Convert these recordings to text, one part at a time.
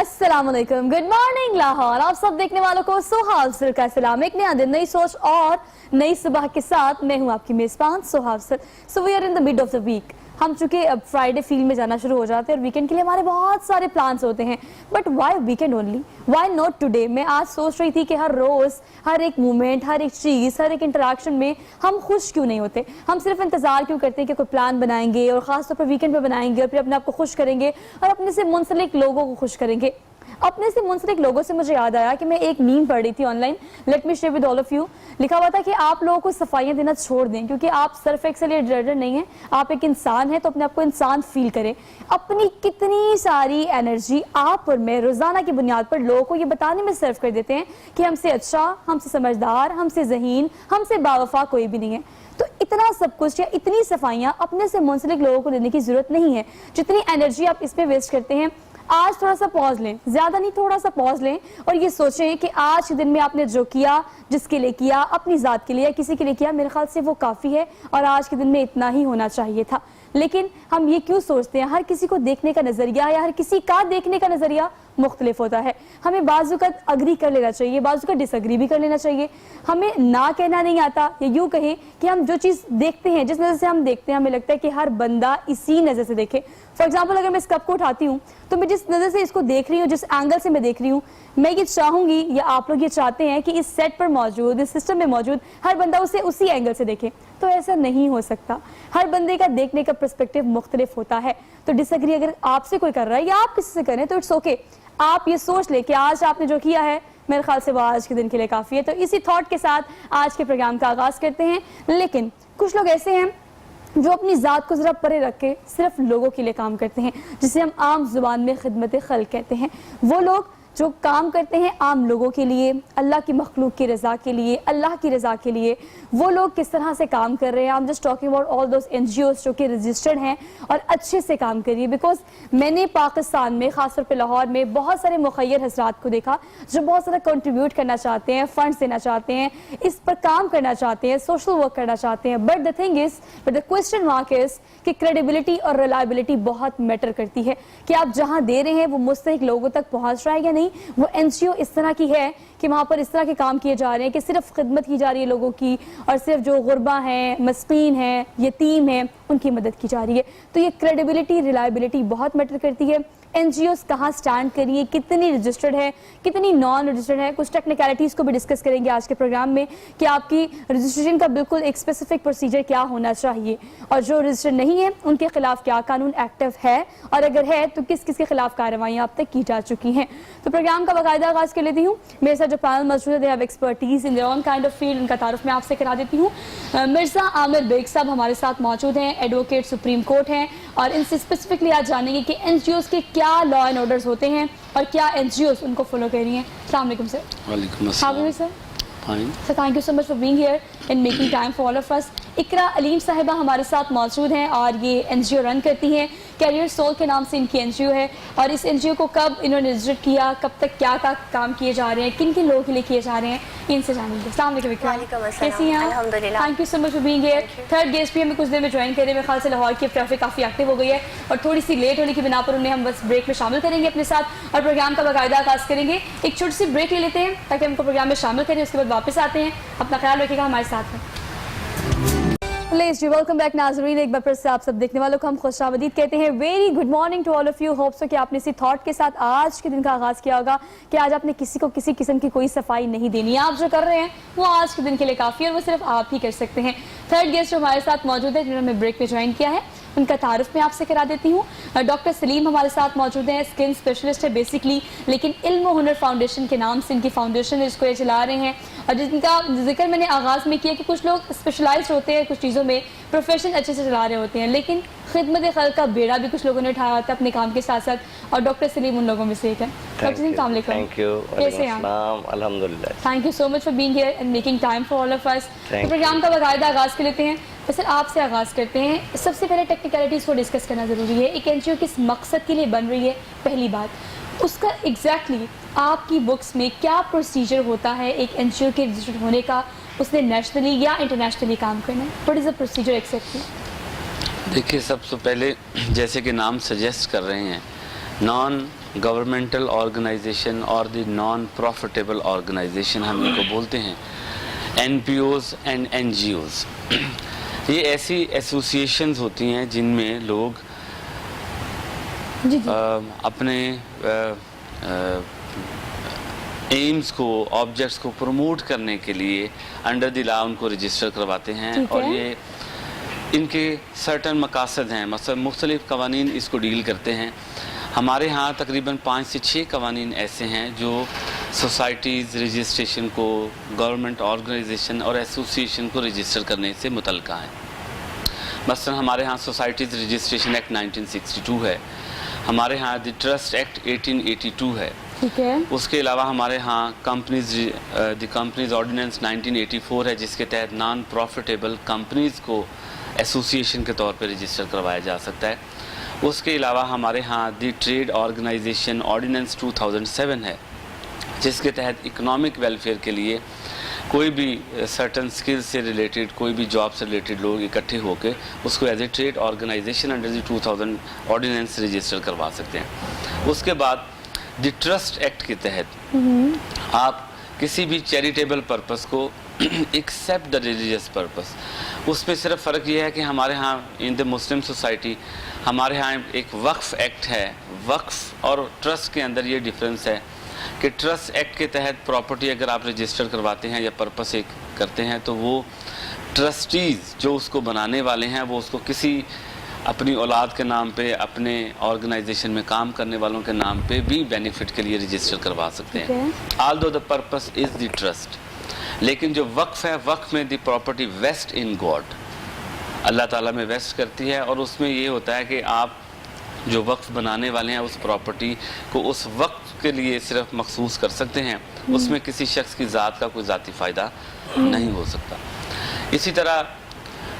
अस्सलाम वालेकुम, good morning Lahore. आप सब देखने वालों को सोहा अफजल का सलाम। एक नया दिन, नई सोच और नई सुबह के साथ मैं हूं आपकी मेजबान Soha Afzal. So we are in the mid of the week. हम चूंकि अब फ्राइडे फील्ड में जाना शुरू हो जाते हैं और वीकेंड के लिए हमारे बहुत सारे प्लान्स होते हैं, but why weekend only, why not today. मैं आज सोच रही थी कि हर रोज, हर एक मोमेंट, हर एक चीज, हर एक इंटरेक्शन में हम खुश क्यों नहीं होते। हम सिर्फ इंतजार क्यों करते हैं कि कोई प्लान बनाएंगे और खासतौर पर वीकेंड पे बनाएंगे और फिर अपने आप को खुश करेंगे और अपने से मुंसलिक लोगों को खुश करेंगे। अपने से मुंसलिक लोगों से मुझे याद आया कि मैं एक मीम पढ़ रही थी online, let me share with all of you. लिखा हुआ था कि आप लोगों को सफाइयां देना छोड़ दें, क्योंकि आप सर्फ एक्सेल या डिटर्जेंट नहीं है, आप एक इंसान है, तो अपने आप को इंसान फील करें। अपनी कितनी सारी एनर्जी आप और मैं रोजाना की बुनियाद पर लोगों को ये बताने में सर्व कर देते हैं कि हमसे अच्छा, हमसे समझदार, हमसे ज़हीन, हमसे बावफा कोई भी नहीं है। तो इतना सब कुछ या इतनी सफाइयां अपने से मुंसलिक लोगों को देने की जरूरत नहीं है जितनी एनर्जी आप इसमें वेस्ट करते हैं। आज थोड़ा सा पॉज लें, ज्यादा नहीं, थोड़ा सा पॉज लें और ये सोचें कि आज के दिन में आपने जो किया, जिसके लिए किया, अपनी जात के लिए या किसी के लिए किया, मेरे ख्याल से वो काफी है और आज के दिन में इतना ही होना चाहिए था। लेकिन हम ये क्यों सोचते हैं, हर किसी को देखने का नजरिया या हर किसी का देखने का नजरिया मुख्तलिफ होता है। हमें बाज़-औक़ात अग्री कर लेना चाहिए, बाज़-औक़ात डिसअग्री भी कर लेना चाहिए। हमें ना कहना नहीं आता, या यूं कहें कि हम जो चीज़ देखते हैं, जिस नज़र से हम देखते हैं, हमें लगता है कि हर बंदा इसी नज़र से देखे। फॉर एग्जाम्पल, अगर मैं इस कप को उठाती हूँ तो मैं जिस नज़र से इसको देख रही हूँ, जिस एंगल से मैं देख रही हूँ, मैं ये चाहूंगी या आप लोग ये चाहते हैं कि इस सेट पर मौजूद, इस सिस्टम में मौजूद हर बंदा उसे उसी एंगल से देखे। तो ऐसा नहीं हो सकता, हर बंदे का देखने का पर्सपेक्टिव मुख्तलिफ होता है। तो डिसएग्री अगर आपसे कोई कर रहा है या आप किसी से करें तो इट्स ओके। आप ये सोच ले कि आज आपने जो किया है, मेरे ख्याल से वो आज के दिन के लिए काफ़ी है। तो इसी थॉट के साथ आज के प्रोग्राम का आगाज करते हैं। लेकिन कुछ लोग ऐसे हैं जो अपनी ज़ात को ज़रा परे रख के सिर्फ लोगों के लिए काम करते हैं, जिसे हम आम जुबान में खिदमत खल्क कहते हैं। वो लोग जो काम करते हैं आम लोगों के लिए, अल्लाह की मखलूक की रज़ा के लिए, अल्लाह की रज़ा के लिए, वो लोग किस तरह से काम कर रहे हैं। I am just talking about all those NGOs जो कि रजिस्टर्ड हैं और अच्छे से काम कर रही है। बिकॉज मैंने पाकिस्तान में, खासतौर पर लाहौर में, बहुत सारे मुखय्यर हज़रात को देखा जो बहुत ज़्यादा कंट्रीब्यूट करना चाहते हैं, फंड्स देना चाहते हैं, इस पर काम करना चाहते हैं, सोशल वर्क करना चाहते हैं। But the thing is, but the question mark is कि क्रेडिबिलिटी और रिलायबिलिटी बहुत मैटर करती है कि आप जहाँ दे रहे हैं वो मुस्तहिक लोगों तक पहुँच रहा है या नहीं। वो NGO इस तरह की है कि वहाँ पर इस तरह के काम किए जा रहे हैं कि सिर्फ खिदमत की जा रही है लोगों की, और सिर्फ जो गुरबा हैं, मस्कीन हैं, यतीम हैं, उनकी मदद की जा रही है। तो ये क्रेडिबिलिटी, रिलायबिलिटी बहुत मैटर करती है। NGOs कहाँ स्टैंड करिए, कितनी रजिस्टर्ड है, कितनी नॉन रजिस्टर्ड है, कुछ टेक्निकलिटीज़ को भी डिस्कस करेंगे आज के प्रोग्राम में कि आपकी रजिस्ट्रेशन का बिल्कुल एक स्पेसिफिक प्रोसीजर क्या होना चाहिए और जो रजिस्टर्ड नहीं है उनके खिलाफ क्या कानून एक्टिव है, और अगर है तो किस किस के खिलाफ कार्रवाइयाँ अब तक की जा चुकी हैं। तो प्रोग्राम का बाकायदा आगाज़ कर लेती हूँ। मेरे साथ जो पैनल मौजूद है, they have expertise in their own kind of field, उनका तारुफ मैं आपसे करा देती हूँ। मिर्ज़ा आमिर बेग साहब हमारे साथ मौजूद हैं, एडवोकेट सुप्रीम कोर्ट हैं, और इनसे स्पेसिफिकली आज जानेंगे कि NGOs के क्या लॉ एंड ऑर्डर्स होते हैं और क्या NGOs उनको फॉलो कर रही हैं। अस्सलाम वालेकुम सर। वालेकुम अस्सलाम। Sir fine sir, thank you so much for being here and making time for all of us. Iqra Aleem साहिबा हमारे साथ मौजूद हैं और ये NGO रन करती हैं, कैरियर सोल के नाम से इनकी NGO है, और इस NGO को कब इन्होंने रजिस्टर किया, कब तक क्या काम किए जा रहे हैं, किन किन लोगों के लिए किए जा रहे हैं, इनसे जानेंगे। अस्सलाम वालेकुम इकरा, कैसी हैं आप? Thank you so much for being here. Third guest भी हमें कुछ देर में ज्वाइन करें। मेरे ख्याल से लाहौर की ट्रैफिक काफ़ी एक्टिव हो गई है और थोड़ी सी लेट होने की बिना पर उन्हें हम बस ब्रेक में शामिल करेंगे अपने साथ और प्रोग्राम का बाकायदा आगाज़ करेंगे। एक छोटी सी ब्रेक ले लेते हैं ताकि हमको प्रोग्राम में शामिल करें, उसके बाद वापस आते हैं। अपना ख्याल रखिएगा, हमारे साथ में। जी वेलकम बैक नाज़रीन, एक बार फिर से आप सब देखने वालों को हम खुशामदीद कहते हैं। Very good morning to all of you. Hope so कि आपने इसी थॉट के साथ आज के दिन का आगाज़ किया होगा कि आज आपने किसी को किसी किस्म की कोई सफाई नहीं देनी है। आप जो कर रहे हैं वो आज के दिन के लिए काफ़ी है और वो सिर्फ आप ही कर सकते हैं। थर्ड गेस्ट जो हमारे साथ मौजूद है, जिन्होंने ब्रेक में ज्वाइन किया है, उनका तारुफ मैं आपसे करा देती हूँ। डॉक्टर सलीम हमारे साथ मौजूद हैं, स्किन स्पेशलिस्ट है बेसिकली, लेकिन इल्म व हुनर फाउंडेशन के नाम से इनकी फाउंडेशन इसको ये चला रहे हैं, और जिनका जिक्र मैंने आगाज़ में किया कि कुछ लोग स्पेशलाइज होते हैं कुछ चीज़ों में, प्रोफेशन अच्छे से चला रहे होते हैं, लेकिन खिदमत खल्क का बेड़ा भी कुछ लोगों ने उठाया होता है अपने काम के साथ साथ, और डॉक्टर सलीम उन लोगों में से एक है। डॉक्टर सलीम अस्सलाम वालेकुम, कैसे हैं आप? अल्हम्दुलिल्लाह। Thank you so much for being here and making time for all of us. Program का बाकायदा आगाज़ कर लेते हैं। सर आपसे आगाज़ करते हैं। सबसे पहले टेक्निकलिटीज़ को डिस्कस करना ज़रूरी है। एक NGO किस मकसद के लिए बन रही है, पहली बात, उसका एग्जैक्टली आपकी बुक्स में क्या प्रोसीजर होता है एक NGO के रजिस्टर्ड होने का, उसने नेशनली या इंटरनेशनली काम करना है, व्हाट इज़ द प्रोसीजर एक्सेप्टली? देखिए, सबसे पहले जैसे कि नाम सजेस्ट कर रहे हैं نان گورنمنٹل آرگنائزیشن اور دی نان پروفیٹیبل آرگنائزیشن ہم ان کو بولتے ہیں، NPOs and NGOs. یہ ایسی ایسوسیشنز ہوتی ہیں جن میں لوگ اپنے ایمز کو، آبجیکٹس کو پروموٹ کرنے کے لیے انڈر دی لا ان کو رجسٹر کرواتے ہیں، اور یہ ان کے سرٹن مقاصد ہیں. مثلا مختلف قوانین اس کو ڈیل کرتے ہیں. ہمارے ہاں تقریباً 5 سے 6 قوانین ایسے ہیں جو سوسائٹیز رجسٹریشن کو، گورنمنٹ آرگنائزیشن اور ایسوسیشن کو رجسٹر کرنے سے متعلقہ ہیں. مثلا ہمارے ہاں سوسائٹیز رجسٹریشن ایکٹ 1962 ہے، ہمارے ہاں دی ٹرسٹ ایکٹ 1882 ہے. اس کے علاوہ ہمارے ہاں دی کمپنیز آرڈیننس 1984 ہے، جس کے تحت نان پروفیٹیبل کمپنیز کو ایسوسیشن کے طور پہ رجسٹر کروایا جا سکتا ہے. اس کے علاوہ ہمارے ہاں دی ٹریڈ آرگنائزیشن آرڈیننس 2007 ہے، جس کے تحت اکنامک ویلفیئر کے لیے کوئی بھی سرٹن سکل سے ریلیٹڈ، کوئی بھی جاب سے ریلیٹڈ لوگ اکٹھے ہو کے اس کو as a trade organization under the 2000 ordinance register کروا سکتے ہیں. اس کے بعد دی ٹرسٹ ایکٹ کے تحت آپ کسی بھی چیریٹیبل پرپس کو ایکسیپٹ دا ریلیجیس پرپس، اس میں صرف فرق یہ ہے کہ ہمارے ہاں ان دا مسلم سوسائٹی ہمارے ہاں ایک وقف ایکٹ ہے. وقف اور ٹرسٹ کے اندر یہ ڈفرینس ہے کہ ٹرسٹ ایکٹ کے تحت پراپرٹی اگر آپ رجسٹر کرواتے ہیں یا پرپس ایک کرتے ہیں تو وہ ٹرسٹیز جو اس کو بنانے والے ہیں وہ اس کو کسی اپنی اولاد کے نام پہ، اپنے آرگنائزیشن میں کام کرنے والوں کے نام پہ بھی بینیفٹ کے لیے رجسٹر کروا سکتے ہیں. Although the purpose is the trust. لیکن جو وقف ہے، وقف میں the property vest in God, اللہ تعالیٰ میں ویسٹ کرتی ہے، اور اس میں یہ ہوتا ہے کہ آپ جو وقف بنانے والے ہیں اس پراپرٹی کو اس وقت کے لیے صرف مخصوص کر سکتے ہیں، اس میں کسی شخص کی ذات کا کوئی ذاتی فائدہ نہیں ہو سکتا. اسی طرح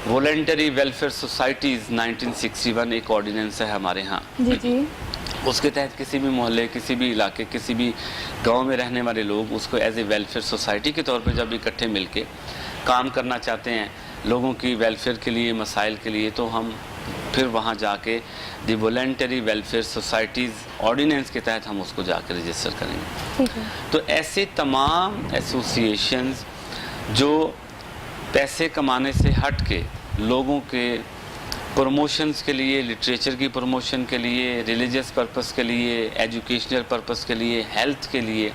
والنٹری ویلفیئر سوسائٹیز 1961 ایک آرڈیننس ہے ہمارے ہاں. اس کے تحت کسی بھی محلے، کسی بھی علاقے، کسی بھی گاؤں میں رہنے والے لوگ اس کو ایز اے ویلفیئر سوسائٹی کے طور پہ جب اکٹھے مل کے کام کرنا چاہتے ہیں لوگوں کی ویلفیئر کے لیے، مسائل کے لیے، تو ہم پھر وہاں جا کے دی والنٹری ویلفیئر سوسائٹیز آرڈیننس کے تحت ہم اس کو جا کے رجسٹر کریں گے. تو ایسے تمام ایسوسیشنز جو پیسے کمانے سے ہٹ کے لوگوں کے پروموشنز کے لیے، لٹریچر کی پروموشن کے لیے، ریلیجیس پرپس کے لیے، ایجوکیشنل پرپس کے لیے، ہیلتھ کے لیے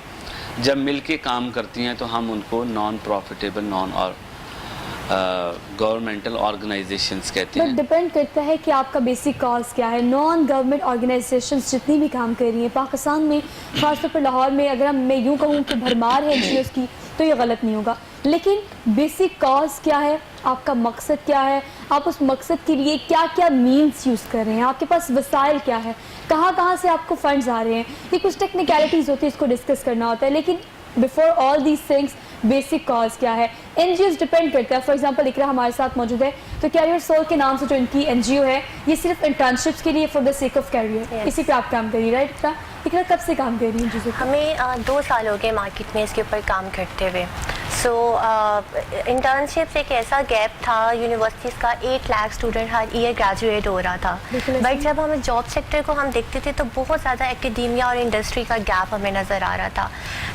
جب مل کے کام کرتی ہیں تو ہم ان کو نان پروفیٹیبل، نان اور گورنمنٹل آرگنائزیشنز کہتے ہیں. ڈپینڈ کرتا ہے کہ آپ کا بیسک کاز کیا ہے. نان گورنمنٹ آرگنائزیشنز جتنی بھی کام کر رہی ہیں پاکستان میں، خاص طور پر لاہور میں، اگر میں یوں کہوں کہ بھرمار ہے این اس کی تو یہ غلط نہیں ہوگا. لیکن بیسک کاز کیا ہے، آپ کا مقصد کیا ہے، آپ اس مقصد کے لیے کیا کیا مینز یوز کر رہے ہیں، آپ کے پاس وسائل کیا ہے، کہاں کہاں سے آپ کو فنڈز آ رہے ہیں. یہ کچھ ٹیکنیکلٹیز ہوتی ہیں، اس کو ڈسکس کرنا ہوتا ہے. لیکن before all these things basic cause کیا ہے. این جی اوز ڈپینڈ کرتا ہے. فار ایگزامپل اقرا ہمارے ساتھ موجود ہے، تو کیریئر سول کے نام سے جو ان کی این جی او ہے یہ صرف انٹرنشپس کے لیے for the sake of career, اسی پہ آپ کام کریے، رائٹ؟ اقرا کب سے کام کر رہی ہیں چیزوں؟ ہمیں 2 سال ہو گئے مارکیٹ میں اس کے اوپر کام کرتے ہوئے. سو انٹرنشپس ایک ایسا گیپ تھا، یونیورسٹیز کا 8 لاکھ اسٹوڈنٹ ہر ایئر گریجویٹ ہو رہا تھا، بٹ جب ہم جاب سیکٹر کو ہم دیکھتے تھے تو بہت زیادہ ایکیڈیمیا اور انڈسٹری کا گیپ ہمیں نظر آ رہا تھا.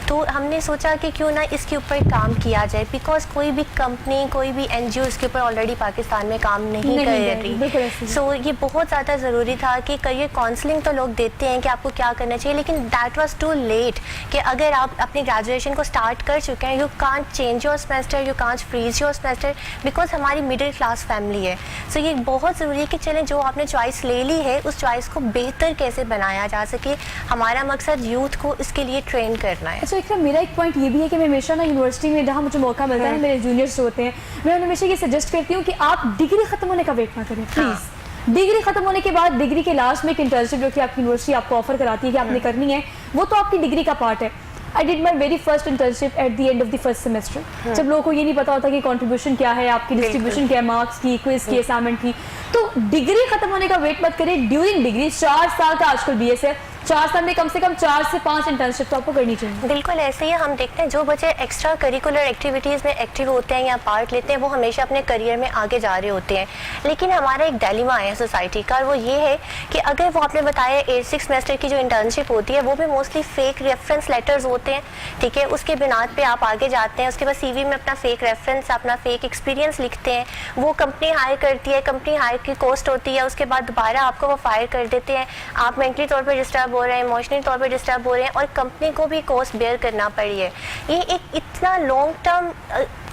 تو ہم نے سوچا کہ کیوں نہ اس کے اوپر کام کیا جائے، بیکاز کوئی بھی کمپنی، کوئی بھی این جی او اس کے اوپر آلریڈی پاکستان میں کام نہیں کر رہی. سو یہ بہت زیادہ ضروری تھا کہ کریئر کاؤنسلنگ تو لوگ دیتے ہیں کہ آپ کو کیا کرنا چاہیے، لیکن دیٹ واز ٹو لیٹ کہ اگر آپ اپنی گریجویشن کو اسٹارٹ کر چکے ہیں، you can't change your semester, you can't freeze your semester, because ہماری مڈل کلاس فیملی ہے. سو یہ بہت ضروری ہے کہ چلیں جو آپ نے چوائس لے لی ہے اس چوائس کو بہتر کیسے بنایا جا سکے. ہمارا مقصد یوتھ کو اس کے لیے ٹرین کرنا ہے. اچھا ایک میرا ایک پوائنٹ یہ بھی ہے کہ میں ہمیشہ نا یونیورسٹی میں جہاں مجھے موقع ملتا ہے، میرے جونیئرس ہوتے ہیں، میں انہیں ہمیشہ یہ سجیسٹ کرتی ہوں کہ آپ ڈگری ختم ہونے کا ویٹ نہ کریں پلیز. ڈگری ختم ہونے کے بعد ڈگری کے لاسٹ میں ایک انٹرنشپ جو کہ آپ کی یونیورسٹی آپ کو آفر کراتی ہے کہ آپ نے کرنی ہے، وہ تو آپ کی ڈگری کا پارٹ ہے. I did my very first internship at the end of the first semester. جب لوگوں کو یہ نہیں پتا ہوتا کہ کنٹریبیوشن کیا ہے، آپ کی ڈسٹریبیوشن کیا ہے، مارکس کی، کوئز کی، اسائنمنٹ کی، تو ڈگری ختم ہونے کا ویٹ مت کریں. ڈیورنگ ڈگری 4 سال کا آج کل بی ایس ہے، 4 साल में कम से कम 4 से 5 इंटर्नशिप तो आपको करनी चाहिए। बिल्कुल ऐसे ही हम देखते हैं जो बच्चे एक्स्ट्रा करिकुलर एक्टिविटीज़ में एक्टिव होते हैं या पार्ट लेते हैं वो हमेशा अपने करियर में आगे जा रहे होते हैं, लेकिन हमारा एक डायलेमा है सोसाइटी का, और वो ये है कि अगर वो आपने बताया 6 सेमेस्टर की जो इंटर्नशिप होती है वो भी मोस्टली फेक रेफरेंस लेटर्स होते हैं, ठीक है, उसके बिनाद पे आप आगे जाते हैं, उसके बाद CV में अपना फेक रेफरेंस, अपना फेक एक्सपीरियंस लिखते हैं, वो कंपनी हायर करती है, कंपनी हायर की कॉस्ट होती है, उसके बाद दोबारा आपको वो फायर कर देते हैं, आप मेंटली तौर पर डिस्टर्ब हो रहे हैं, इमोशनली तौर पर डिस्टर्ब हो रहे हैं, और कंपनी को भी कॉस्ट बेयर करना पड़ी है। ये एक इतना लॉन्ग टर्म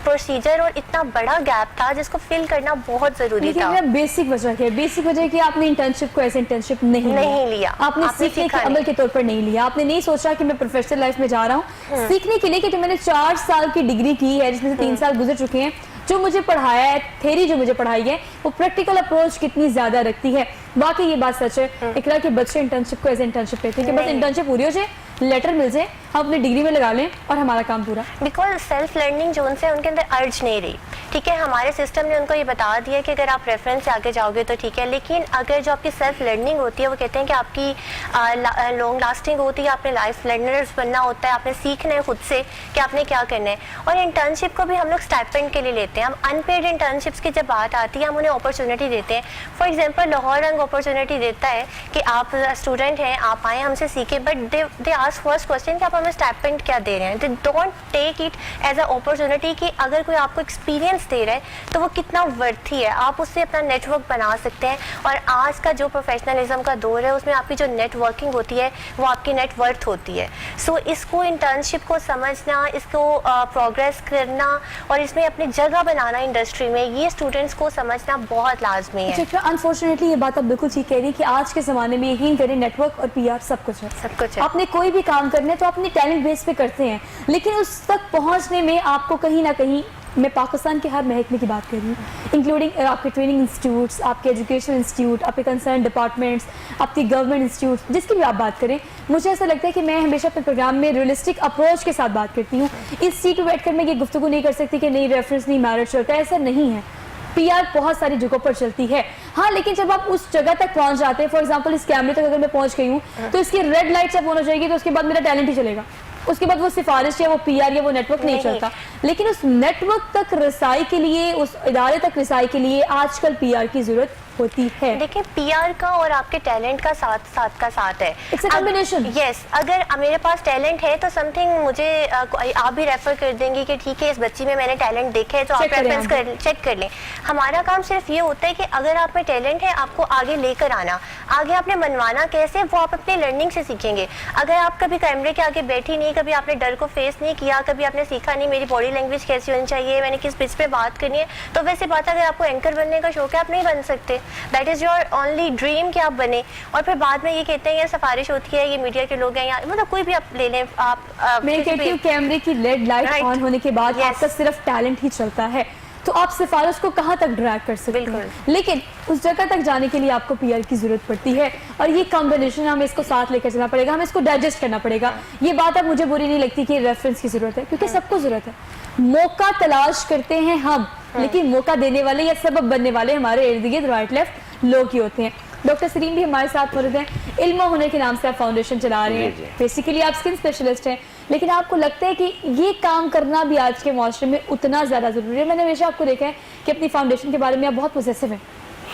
प्रोसीजर और इतना बड़ा गैप था जिसको फिल करना बहुत जरूरी था। लेकिन बेसिक वजह क्या है? बेसिक वजह है कि आपने इंटर्नशिप को ऐसे इंटर्नशिप नहीं लिया। आपने सीखने के अमल के तौर पर नहीं लिया। आपने नहीं सोचा कि मैं प्रोफेशनल लाइफ में जा रहा हूँ सीखने के लिए, कि मैंने 4 साल की डिग्री की है जिसमें से 3 साल गुजर चुके हैं, जो मुझे पढ़ाया है, थ्योरी जो मुझे पढ़ाई है वो प्रैक्टिकल अप्रोच कितनी ज्यादा रखती है। बाकी ये बात सच है इकरा के बच्चे इंटर्नशिप को एज इंटर्नशिप लेते हैं कि बस इंटर्नशिप पूरी हो जाए, लेटर मिल जाए, हम अपनी डिग्री में लगा लें और हमारा काम पूरा। बिकॉज सेल्फ लर्निंग जो उनसे उनके अंदर अर्ज नहीं रही, ठीक है, हमारे सिस्टम ने उनको ये बता दिया कि अगर आप रेफरेंस से आगे जाओगे तो ठीक है, लेकिन अगर जो आपकी सेल्फ लर्निंग होती है वो कहते हैं कि आपकी लॉन्ग लास्टिंग होती है, आपने लाइफ लर्नर्स बनना होता है, आपने सीखना है खुद से कि आपने क्या करना है। और इंटर्नशिप को भी हम लोग स्टाइपेंड के लिए लेते हैं। हम अनपेड इंटर्नशिप्स की जब बात आती है हम उन्हें अपॉर्चुनिटी देते हैं। फॉर एग्जाम्पल लाहौर रंग अपॉर्चुनिटी देता है कि आप स्टूडेंट हैं, आप आए हमसे सीखे, but they ask first question कि आप हमें स्टाइपेंड क्या दे रहे हैं। They don't take it as a opportunity कि अगर कोई आपको एक्सपीरियंस दे रहा है तो वो कितना वर्थी है, आप उससे अपना नेटवर्क बना सकते हैं। और आज का जो प्रोफेशनलिज्म का दौर है उसमें आपकी जो नेटवर्किंग होती है वो आपकी नेटवर्थ होती है। सो इसको इंटर्नशिप को समझना, इसको प्रोग्रेस करना और इसमें अपनी जगह बनाना इंडस्ट्री में, ये स्टूडेंट्स को समझना बहुत लाजमी है। अनफॉर्चुनेटली ये बात आप बिल्कुल ठीक कह रही है कि आज के ज़माने में यकीन करें नेटवर्क और PR सब कुछ है। सब कुछ है। आपने कोई भी काम करने तो अपने टैलेंट बेस पे करते हैं, लेकिन उस तक पहुंचने में आपको कहीं ना कहीं, मैं पाकिस्तान के हर महकमे की बात कर रही हूँ, इंक्लूडिंग आपके ट्रेनिंग इंस्टीट्यूट्स, आपके एजुकेशन इंस्टीट्यूट, आपके कंसर्न डिपार्टमेंट्स, आपकी गवर्नमेंट इंस्टीट्यूट, जिसकी भी आप बात करें, मुझे ऐसा लगता है कि मैं हमेशा अपने प्रोग्राम में रियलिस्टिक अप्रोच के साथ बात करती हूँ। इस सीट पर बैठकर मैं ये गुफ्तगू नहीं कर सकती कि नहीं रेफरेंस नहीं मैरिट चलता है, ऐसा नहीं है। PR बहुत सारी जगहों पर चलती है, हाँ, लेकिन जब आप उस जगह तक पहुंच जाते हैं, फॉर एग्जांपल इस कैमरे तक अगर मैं पहुंच गई हूँ तो इसकी रेड लाइट जब ऑन हो जाएगी तो उसके बाद मेरा टैलेंट ही चलेगा, उसके बाद वो सिफारिश या वो PR या वो नेटवर्क नहीं चलता। लेकिन उस नेटवर्क तक रसाई के लिए, उस इदारे तक रसाई के लिए आजकल PR की जरूरत होती है। देखिए PR का और आपके टैलेंट का साथ है। It's a combination. यस, अगर मेरे पास टैलेंट है तो समथिंग मुझे आप भी रेफर कर देंगे कि ठीक है इस बच्ची में मैंने टैलेंट देखा है तो आप रेफरेंस चेक कर लें। हमारा काम सिर्फ ये होता है कि अगर आप में टैलेंट है आपको आगे लेकर आना, आगे आपने मनवाना कैसे वो आप अपनी लर्निंग से सीखेंगे। अगर आप कभी कैमरे के आगे बैठी नहीं, कभी आपने डर को फेस नहीं किया, कभी आपने सीखा नहीं मेरी बॉडी लैंग्वेज कैसी होनी चाहिए, मैंने किस पिच पे बात करनी है, तो वैसे बात अगर आपको एंकर बनने का शौक है आप नहीं बन सकते। That is your only dream कि आप बने। और फिर बाद में ये कहते हैं ये सिफारिश होती है, ये मीडिया के लोग हैं, या मतलब कोई भी आप ले लें, आप मैं कहती हूँ कैमरे की रेड लाइट ऑन होने के बाद आपका सिर्फ टैलेंट ही चलता है, तो आप सिफारिश को कहाँ तक ड्रैग कर सकते हैं। लेकिन उस जगह तक जाने के लिए आपको PR की जरूरत पड़ती है, और ये कॉम्बिनेशन हमें इसको साथ लेकर चलना पड़ेगा, हमें इसको डाइजेस्ट करना पड़ेगा। ये बात अब मुझे बुरी नहीं लगती कि रेफरेंस की जरूरत है, क्योंकि सबको जरूरत है। मौका तलाश करते हैं हम, लेकिन मौका देने वाले या सबब बनने वाले हमारे इर्द गिर्द राइट लेफ्ट लोग ही होते हैं। डॉक्टर सलीम भी हमारे साथ मौजूद हैं। इल्म और हुनर के नाम से आप फाउंडेशन चला रहे हैं, बेसिकली आप स्किन स्पेशलिस्ट हैं, लेकिन आपको लगता है कि ये काम करना भी आज के माशरे में उतना ज़्यादा ज़रूरी है? मैंने हमेशा आपको देखा है कि अपनी फाउंडेशन के बारे में आप बहुत पोसेसिव हैं।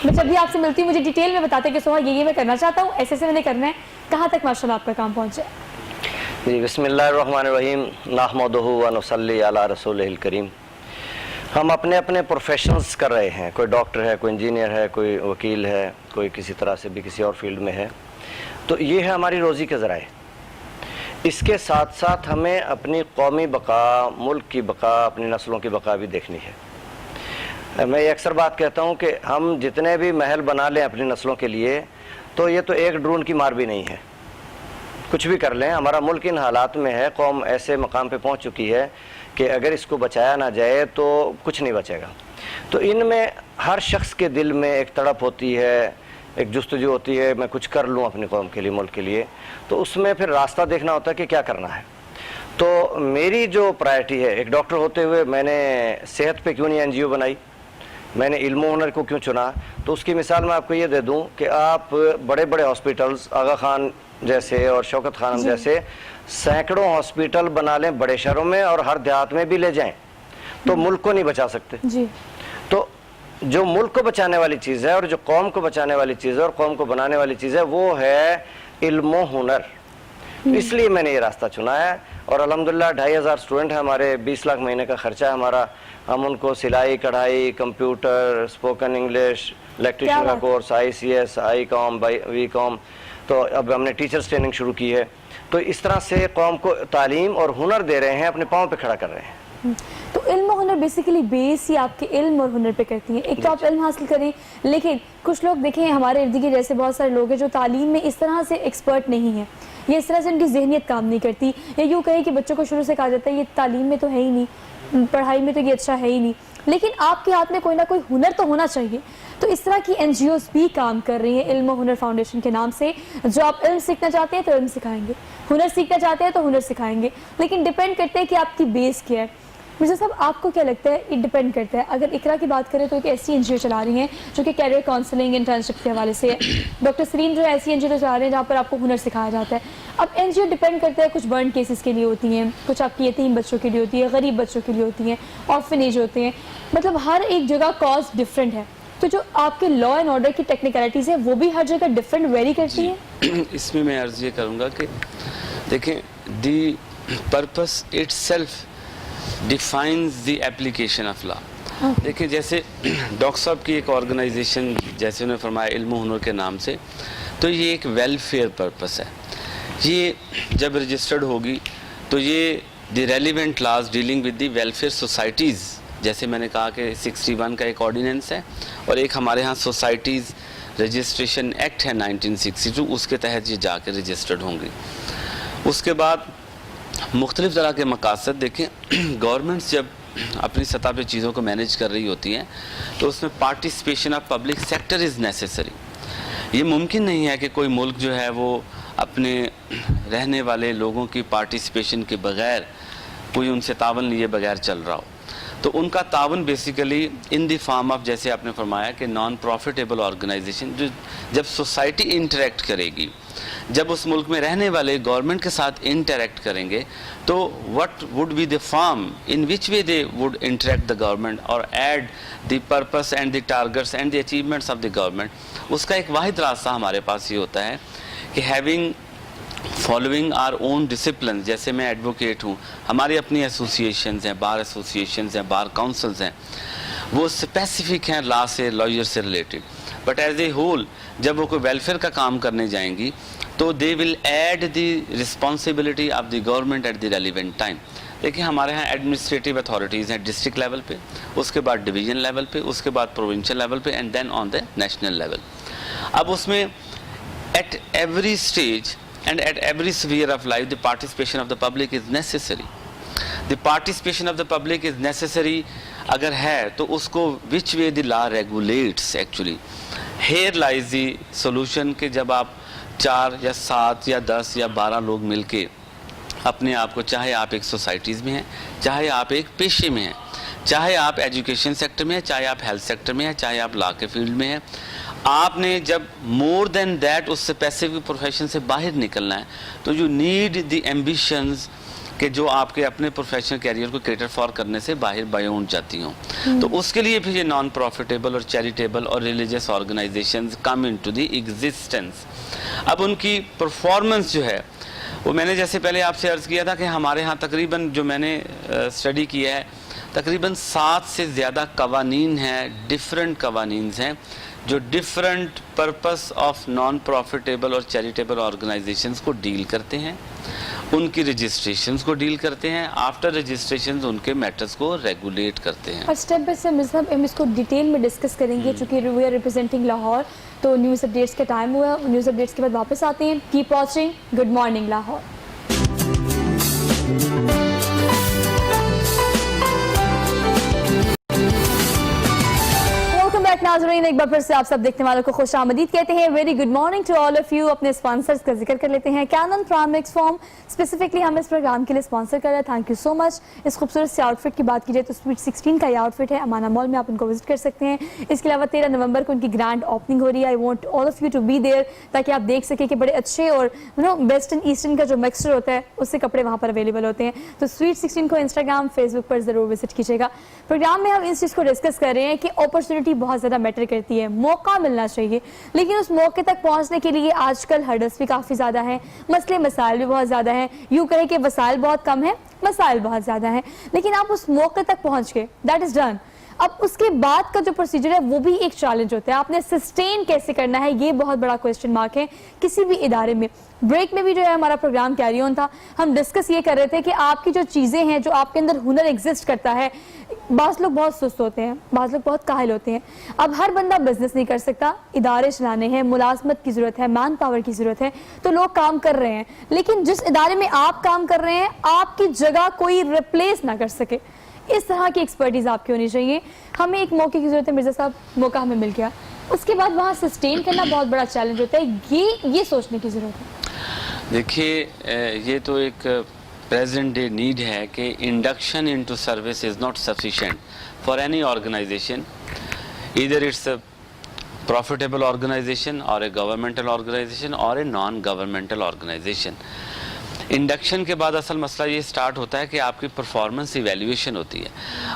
मैं जब भी आपसे मिलती हूँ मुझे डिटेल में बताते हैं कि सोहा ये मैं करना चाहता हूँ, ऐसे मैंने करना है। कहाँ तक माशाल्लाह आपका काम पहुँचा? जी, बिस्मिल्लाहिर्रहमानिर्रहीम, नहमदुहु व नुसल्ली अला रसूलिहिल करीम। हम अपने अपने प्रोफेशंस कर रहे हैं, कोई डॉक्टर है, कोई इंजीनियर है, कोई वकील है, कोई किसी तरह से भी किसी और फील्ड में है, तो ये है हमारी रोज़ी के ज़राए। इसके साथ साथ हमें अपनी कौमी बका, मुल्क की बका, अपनी नस्लों की बका भी देखनी है। मैं ये अक्सर बात कहता हूँ कि हम जितने भी महल बना लें अपनी नस्लों के लिए, तो ये तो एक ड्रोन की मार भी नहीं है। कुछ भी कर लें, हमारा मुल्क इन हालात में है, कौम ऐसे मकाम पे पहुँच चुकी है कि अगर इसको बचाया ना जाए तो कुछ नहीं बचेगा। तो इनमें हर शख्स के दिल में एक तड़प होती है, एक जुस्तजू होती है, मैं कुछ कर लूँ अपनी कौम के लिए, मुल्क के लिए। तो उसमें फिर रास्ता देखना होता है कि क्या करना है। तो मेरी जो प्रायोरिटी है, एक डॉक्टर होते हुए मैंने सेहत पे क्यों नहीं NGO बनाई, मैंने इल्म हुनर को क्यों चुना, तो उसकी मिसाल मैं आपको ये दे दूं कि आप बड़े बड़े हॉस्पिटल्स, आगा खान जैसे और शौकत खानम जैसे सैकड़ों हॉस्पिटल बना लें बड़े शहरों में और हर देहात में भी ले जाएं, तो मुल्क को नहीं बचा सकते। जी। तो जो मुल्क को बचाने वाली चीज़ है और जो कौम को बचाने वाली चीज़ है और कौम को बनाने वाली चीज़ है वो है इल्म हुनर। इसलिए मैंने ये रास्ता चुना है और अल्हम्दुलिल्लाह 2500 स्टूडेंट हैं हमारे, 20 लाख महीने का खर्चा है हमारा। हम उनको सिलाई कढ़ाई, कंप्यूटर, स्पोकन इंग्लिश, इलेक्ट्रिशियन का कोर्स, ICS, ICOM, VCOM, तो अब हमने टीचर्स ट्रेनिंग शुरू की है। तो इस तरह से कौम को तालीम और हुनर दे रहे हैं, अपने पाँव पे खड़ा कर रहे हैं। तो इल्म और हुनर बेसिकली बेस ही आपके इल्म और हुनर पे करती हैं। एक तो आप इल्म हासिल करें, लेकिन कुछ लोग देखें हमारे इर्द गिर्द जैसे बहुत सारे लोग हैं जो तालीम में इस तरह से एक्सपर्ट नहीं है, या इस तरह से उनकी ज़हनियत काम नहीं करती, या यूँ कहें कि बच्चों को शुरू से कहा जाता है ये तालीम में तो है ही नहीं, पढ़ाई में तो ये अच्छा है ही नहीं, लेकिन आपके हाथ में कोई ना कोई हुनर तो होना चाहिए। तो इस तरह की NGOs भी काम कर रही हैं इल्म और हुनर फाउंडेशन के नाम से, जो आप इल्म सीखना चाहते हैं तो इल्म सिखाएंगे, हुनर सीखना चाहते हैं तो हुनर सिखाएंगे, लेकिन डिपेंड करते हैं कि आपकी बेस क्या है। मिर्ज़ा साहब, आपको क्या लगता है? इट डिपेंड करता है। अगर इकरा की बात करें तो एक ऐसी NGO चला रही हैं जो कि कैरियर काउंसलिंग, इंटर्नशिप के हवाले से है। डॉक्टर सरीन जो है ऐसी NGO चला रहे हैं जहाँ पर आपको हुनर सिखाया जाता है। अब NGO डिपेंड करता है, कुछ बर्न केसेस के लिए होती हैं, कुछ आपकी यतीम बच्चों के लिए होती है, गरीब बच्चों के लिए होती हैं, ऑर्फनेज होते हैं, मतलब हर एक जगह कॉज डिफरेंट है। तो जो आपके लॉ एंड ऑर्डर की टेक्निकलिटीज़ है वो भी हर जगह डिफरेंट वेरी करती हैं। इसमें मैं अर्ज़ ये करूँगा कि देखें, the purpose itself defines the application of law. देखिए, जैसे डॉक्टर साहब की एक ऑर्गेनाइजेशन, जैसे उन्होंने फरमाया इल्म हुनर के नाम से, तो ये एक वेलफेयर पर्पस है। ये जब रजिस्टर्ड होगी तो ये the relevant laws dealing with the welfare societies, जैसे मैंने कहा कि 61 का एक ऑर्डिनेंस है और एक हमारे यहाँ सोसाइटीज़ रजिस्ट्रेशन एक्ट है 1962, उसके तहत ये जाके रजिस्टर्ड होंगी। उसके बाद मुख्तलिफ तरह के मकासद देखें, गवर्नमेंट्स जब अपनी सतह पे चीज़ों को मैनेज कर रही होती हैं तो उसमें participation of public sector is necessary. ये मुमकिन नहीं है कि कोई मुल्क जो है वो अपने रहने वाले लोगों की पार्टिसिपेशन के बगैर, कोई उनसे तावन लिए बगैर चल रहा हो। तो उनका तावन basically in the form of, जैसे आपने फरमाया कि नॉन प्रॉफिटेबल ऑर्गेनाइजेशन, जो जब सोसाइटी इंटरेक्ट करेगी, जब उस मुल्क में रहने वाले गवर्नमेंट के साथ इंटरेक्ट करेंगे, तो what would be the form in which way they would interact the government और add the purpose and the targets and the achievements of the government. उसका एक वाहिद रास्ता हमारे पास ये होता है कि having following our own discipline, जैसे मैं एडवोकेट हूँ, हमारी अपनी एसोसिएशंस हैं, बार एसोसिएशंस हैं, बार काउंसिल्स हैं, वो स्पेसिफिक हैं लॉ से, लॉयर से related, but as a whole जब वो कोई वेलफेयर का काम करने जाएंगी तो they will add the responsibility of the government at the relevant time. देखिए, हमारे यहाँ एडमिनिस्ट्रेटिव अथॉरिटीज़ हैं डिस्ट्रिक्ट लेवल पे, उसके बाद डिवीजन लेवल पे, उसके बाद प्रोविंशियल लेवल पे, and then on the national level. अब उसमें at every stage and at every sphere of life the participation of the public is necessary. The participation of the public is necessary अगर है तो उसको which way the law regulates actually. Here lies the solution कि जब आप 4 या 7 या 10 या 12 लोग मिलके अपने आप को, चाहे आप एक सोसाइटीज़ में हैं, चाहे आप एक पेशे में हैं, चाहे आप एजुकेशन सेक्टर में हैं, चाहे आप हेल्थ सेक्टर में हैं, चाहे आप लॉ के फील्ड में हैं, आपने जब मोर देन दैट उस स्पेसिफिक प्रोफेशन से बाहर निकलना है तो यू नीड द एम्बिशंस कि जो आपके अपने प्रोफेशनल कैरियर को कैटर फॉर करने से बाहर बाउंड जाती हों। तो उसके लिए फिर ये नॉन प्रॉफिटेबल और चैरिटेबल और religious organisations come into the existence. अब उनकी परफॉर्मेंस जो है वो, मैंने जैसे पहले आपसे अर्ज़ किया था कि हमारे यहाँ तकरीबन, जो मैंने स्टडी किया है, तकरीबन 7 से ज़्यादा कवानीन हैं, डिफरेंट कवानीन हैं जो different purpose of non profitable और चैरिटेबल ऑर्गेनाइजेशंस को डील करते हैं, उनकी रजिस्ट्रेशंस को डील करते हैं, आफ्टर रजिस्ट्रेशंस उनके मैटर्स को रेगुलेट करते हैं। और स्टेप बाय स्टेप मतलब हम इसको डिटेल में डिस्कस करेंगे, चूँकि वी आर रिप्रेजेंटिंग लाहौर, तो न्यूज़ अपडेट्स का टाइम हुआ, न्यूज़ अपडेट्स के बाद वापस आते हैं। Keep watching good morning Lahore. नाज़रीन, एक बार फिर से आप सब देखने वालों को खुश आमदीद कहते हैं। Very good morning to all of you. अपने स्पॉन्सर्स का जिक्र कर लेते हैं। कैनन प्राइमेक्स फॉर्म स्पेसिफिकली हमें इस प्रोग्राम के लिए स्पॉन्सर कर रहा है, थैंक यू सो मच। इस खूबसूरत से आउटफिट की बात की जाए तो स्वीट 16 का ये आउटफिट है, अमाना मॉल में आप इनको विजिट कर सकते हैं। इसके अलावा 13 नवंबर को उनकी ग्रैंड ओपनिंग हो रही है। I want all of you to be there, ताकि आप देख सकें कि बड़े अच्छे और वेस्टर्न ईस्टर्न का जो मिक्सचर होता है उससे कपड़े वहाँ पर अवेलेबल होते हैं। तो स्वीट 16 को इंस्टाग्राम फेसबुक पर ज़रूर विजिट कीजिएगा। प्रोग्राम में हम इस चीज़ को डिस्कस कर रहे हैं कि अपॉर्चुनिटी बहुत ज़्यादा मैटर करती है, मौका मिलना चाहिए, लेकिन उस मौके तक पहुंचने के लिए आजकल हर्डल्स भी काफ़ी ज़्यादा हैं, मसले मसाइल भी बहुत ज़्यादा हैं। यूँ कहें कि वसाइल बहुत कम है, मसाइल बहुत ज़्यादा हैं, लेकिन आप उस मौके तक पहुंच गए, दैट इज़ डन। अब उसके बाद का जो प्रोसीजर है वो भी एक चैलेंज होता है। आपने सस्टेन कैसे करना है, ये बहुत बड़ा क्वेश्चन मार्क है किसी भी इदारे में। ब्रेक में भी जो है हमारा प्रोग्राम कैरी ऑन था, हम डिस्कस ये कर रहे थे कि आपकी जो चीज़ें हैं, जो आपके अंदर हुनर एग्जिस्ट करता है, बाज़ लोग बहुत सुस्त होते हैं, बाज़ लोग बहुत काहिल होते हैं। अब हर बंदा बिजनेस नहीं कर सकता, इदारे चलाने हैं, मुलाजमत की ज़रूरत है, मैन पावर की ज़रूरत है, तो लोग काम कर रहे हैं। लेकिन जिस इदारे में आप काम कर रहे हैं, आपकी जगह कोई रिप्लेस ना कर सके, इस तरह की एक्सपर्टीज आपकी होनी चाहिए। हमें एक मौके की जरूरत है, मिर्जा साहब, मौका हमें मिल गया, उसके बाद वहाँ सस्टेन करना बहुत बड़ा चैलेंज होता है। ये सोचने की जरूरत है। देखिए, ये तो एक प्रेजेंट डे नीड है कि induction into service is not sufficient for any organization, either it's a profitable organization और ए गवर्नमेंटल ऑर्गेनाइजेशन और a non governmental organization. Induction के बाद असल मसला ये स्टार्ट होता है कि आपकी परफॉर्मेंस इवैल्यूएशन होती है।